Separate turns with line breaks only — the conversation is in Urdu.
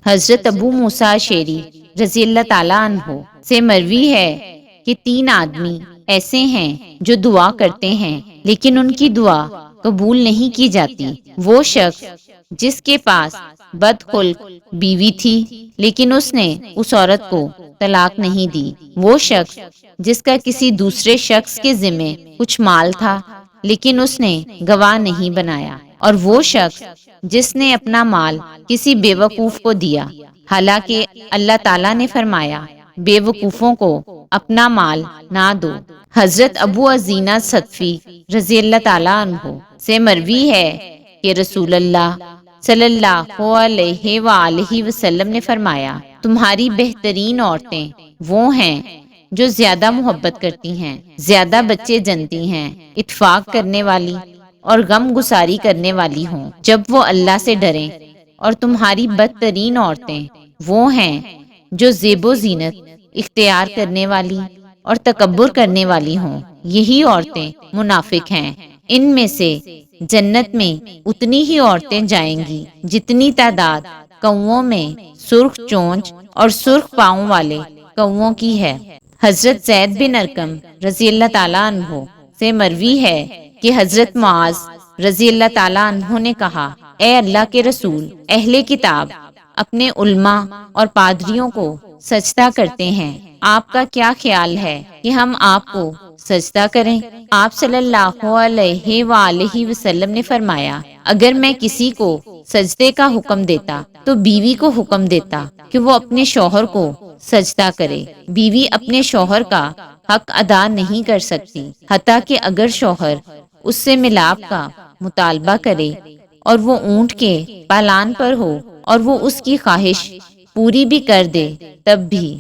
حضرت ابو موسیٰ شیری رضی اللہ تعالیٰ عنہ سے مروی ہے کہ 3 آدمی ایسے ہیں جو دعا کرتے ہیں لیکن ان کی دعا قبول نہیں کی جاتی۔ وہ شخص جس کے پاس بد خلق بیوی تھی لیکن اس نے اس عورت کو طلاق نہیں دی۔ وہ شخص جس کا کسی دوسرے شخص کے ذمے کچھ مال تھا لیکن اس نے گواہ نہیں بنایا۔ اور وہ شخص جس نے اپنا مال کسی بے وقوف کو دیا، حالانکہ اللہ تعالیٰ نے فرمایا بے وقوفوں کو اپنا مال نہ دو۔ حضرت ابو عزینہ سقفی رضی اللہ تعالیٰ عنہ سے مروی ہے کہ رسول اللہ صلی اللہ علیہ وآلہ وسلم نے فرمایا تمہاری بہترین عورتیں وہ ہیں جو زیادہ محبت کرتی ہیں، زیادہ بچے جنتی ہیں، اتفاق کرنے والی اور غم گساری کرنے والی ہوں جب وہ اللہ سے ڈریں۔ اور تمہاری بدترین عورتیں وہ ہیں جو زیب و زینت اختیار کرنے والی اور تکبر کرنے والی ہوں، یہی عورتیں منافق ہیں۔ ان میں سے جنت میں اتنی ہی عورتیں جائیں گی جتنی تعداد کوؤں میں سرخ چونچ اور سرخ پاؤں والے کوؤں کی ہے۔ حضرت زید بن ارقم رضی اللہ تعالیٰ عنہ سے مروی ہے کہ حضرت معاذ رضی اللہ تعالیٰ عنہ نے کہا اے اللہ کے رسول، اہل کتاب اپنے علماء اور پادریوں کو سجدہ کرتے ہیں، آپ کا کیا خیال ہے کہ ہم آپ کو سجدہ کریں؟ آپ صلی اللہ علیہ وآلہ وسلم نے فرمایا اگر میں کسی کو سجدے کا حکم دیتا تو بیوی کو حکم دیتا کہ وہ اپنے شوہر کو سجدہ کرے۔ بیوی اپنے شوہر کا حق ادا نہیں کر سکتی حتیٰ کہ اگر شوہر اس سے ملاپ کا مطالبہ کرے اور وہ اونٹ کے پالان پر ہو اور وہ اس کی خواہش پوری بھی کر دے تب بھی۔